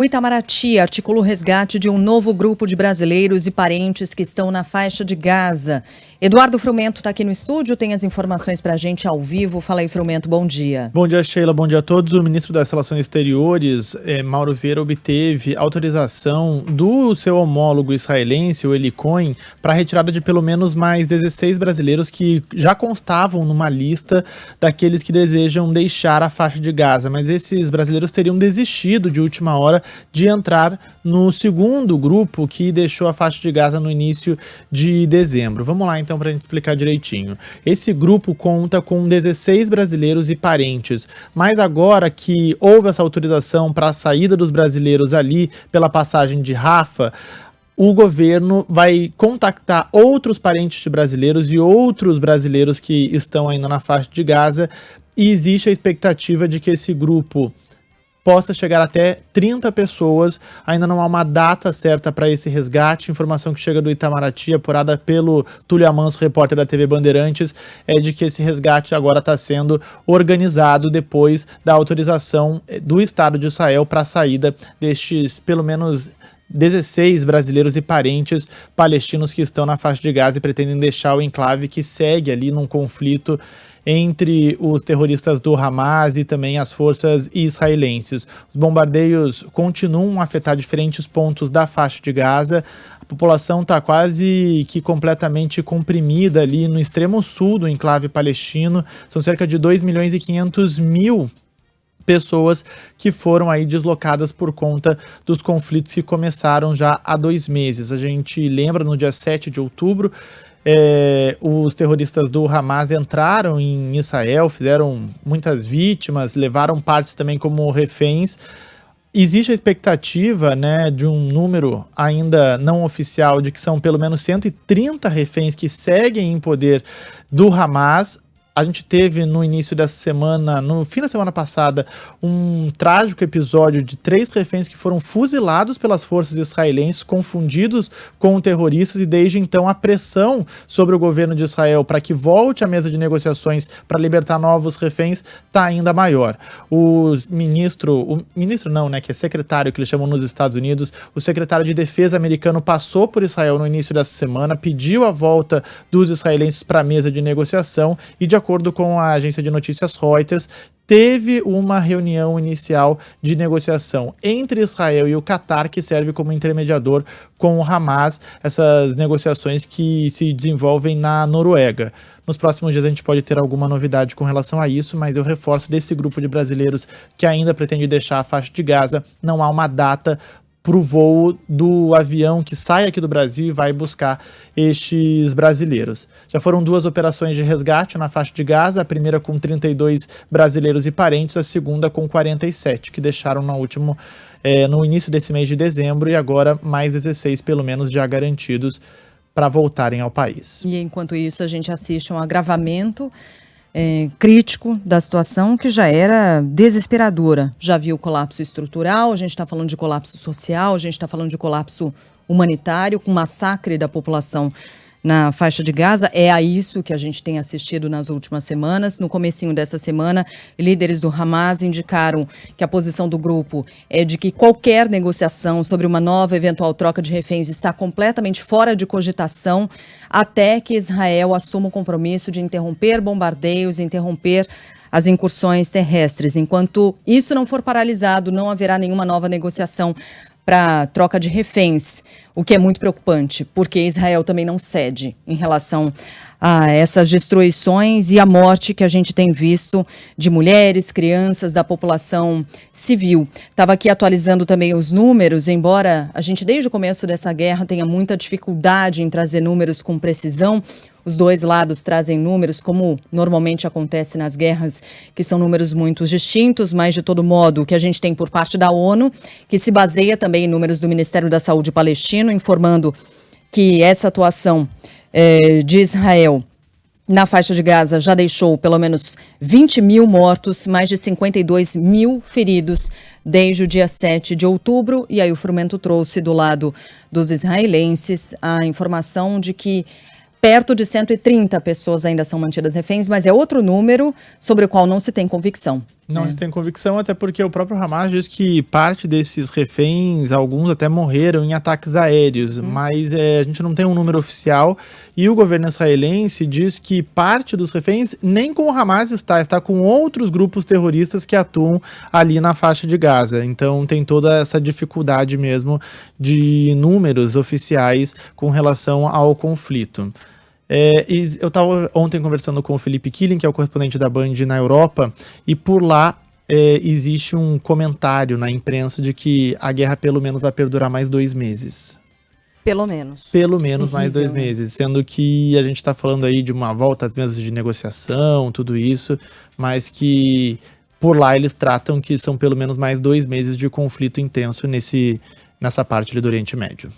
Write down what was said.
O Itamaraty articula o resgate de um novo grupo de brasileiros e parentes que estão na faixa de Gaza. Eduardo Frumento está aqui no estúdio, tem as informações para a gente ao vivo. Fala aí, Frumento, bom dia. Bom dia, Sheila, bom dia a todos. O ministro das Relações Exteriores, Mauro Vieira, obteve autorização do seu homólogo israelense, o Eli Cohen, para a retirada de pelo menos mais 16 brasileiros que já constavam numa lista daqueles que desejam deixar a faixa de Gaza. Mas esses brasileiros teriam desistido de última hora de entrar no segundo grupo que deixou a faixa de Gaza no início de dezembro. Vamos lá então para a gente explicar direitinho. Esse grupo conta com 16 brasileiros e parentes, mas agora que houve essa autorização para a saída dos brasileiros ali pela passagem de Rafah, o governo vai contactar outros parentes de brasileiros e outros brasileiros que estão ainda na faixa de Gaza, e existe a expectativa de que esse grupo possa chegar até 30 pessoas. Ainda não há uma data certa para esse resgate. Informação que chega do Itamaraty, apurada pelo Túlio Amanso, repórter da TV Bandeirantes, é de que esse resgate agora está sendo organizado depois da autorização do Estado de Israel para a saída destes pelo menos 16 brasileiros e parentes palestinos que estão na faixa de Gaza e pretendem deixar o enclave que segue ali num conflito entre os terroristas do Hamas e também as forças israelenses. Os bombardeios continuam a afetar diferentes pontos da faixa de Gaza. A população está quase que completamente comprimida ali no extremo sul do enclave palestino. São cerca de 2.500.000 pessoas que foram aí deslocadas por conta dos conflitos que começaram já há 2 meses. A gente lembra, no dia 7 de outubro, os terroristas do Hamas entraram em Israel, fizeram muitas vítimas, levaram partes também como reféns. Existe a expectativa, de um número ainda não oficial de que são pelo menos 130 reféns que seguem em poder do Hamas. A gente teve no início dessa semana, no fim da semana passada, um trágico episódio de 3 reféns que foram fuzilados pelas forças israelenses, confundidos com terroristas, e desde então a pressão sobre o governo de Israel para que volte à mesa de negociações para libertar novos reféns está ainda maior. Que é secretário, que eles chamam nos Estados Unidos, o secretário de Defesa americano passou por Israel no início dessa semana, pediu a volta dos israelenses para a mesa de negociação e, de acordo com a agência de notícias Reuters, teve uma reunião inicial de negociação entre Israel e o Catar, que serve como intermediador com o Hamas, essas negociações que se desenvolvem na Noruega. Nos próximos dias a gente pode ter alguma novidade com relação a isso, mas eu reforço, desse grupo de brasileiros que ainda pretende deixar a faixa de Gaza, não há uma data para o voo do avião que sai aqui do Brasil e vai buscar estes brasileiros. Já foram 2 operações de resgate na faixa de Gaza, a primeira com 32 brasileiros e parentes, a segunda com 47, que deixaram no início desse mês de dezembro, e agora mais 16 pelo menos já garantidos para voltarem ao país. E enquanto isso a gente assiste um agravamento crítico da situação, que já era desesperadora. Já viu colapso estrutural, a gente está falando de colapso social, a gente está falando de colapso humanitário, com massacre da população na faixa de Gaza. É a isso que a gente tem assistido nas últimas semanas. No comecinho dessa semana, líderes do Hamas indicaram que a posição do grupo é de que qualquer negociação sobre uma nova eventual troca de reféns está completamente fora de cogitação, até que Israel assuma o compromisso de interromper bombardeios, interromper as incursões terrestres. Enquanto isso não for paralisado, não haverá nenhuma nova negociação para troca de reféns, o que é muito preocupante, porque Israel também não cede em relação a essas destruições e a morte que a gente tem visto de mulheres, crianças, da população civil. Estava aqui atualizando também os números, embora a gente desde o começo dessa guerra tenha muita dificuldade em trazer números com precisão. Os dois lados trazem números, como normalmente acontece nas guerras, que são números muito distintos, mas de todo modo o que a gente tem por parte da ONU, que se baseia também em números do Ministério da Saúde palestino, informando que essa atuação de Israel na faixa de Gaza já deixou pelo menos 20.000 mortos, mais de 52.000 feridos desde o dia 7 de outubro. E aí o Frumento trouxe do lado dos israelenses a informação de que perto de 130 pessoas ainda são mantidas reféns, mas é outro número sobre o qual não se tem convicção. Não se tem convicção, até porque o próprio Hamas diz que parte desses reféns, alguns até morreram em ataques aéreos, mas a gente não tem um número oficial, e o governo israelense diz que parte dos reféns nem com o Hamas está com outros grupos terroristas que atuam ali na faixa de Gaza. Então tem toda essa dificuldade mesmo de números oficiais com relação ao conflito. E eu estava ontem conversando com o Felipe Killing, que é o correspondente da Band na Europa, e por lá existe um comentário na imprensa de que a guerra pelo menos vai perdurar mais 2 meses. Pelo menos. Pelo menos mais 2 meses, sendo que a gente está falando aí de uma volta mesmo de negociação, tudo isso, mas que por lá eles tratam que são pelo menos mais 2 meses de conflito intenso nessa parte ali do Oriente Médio.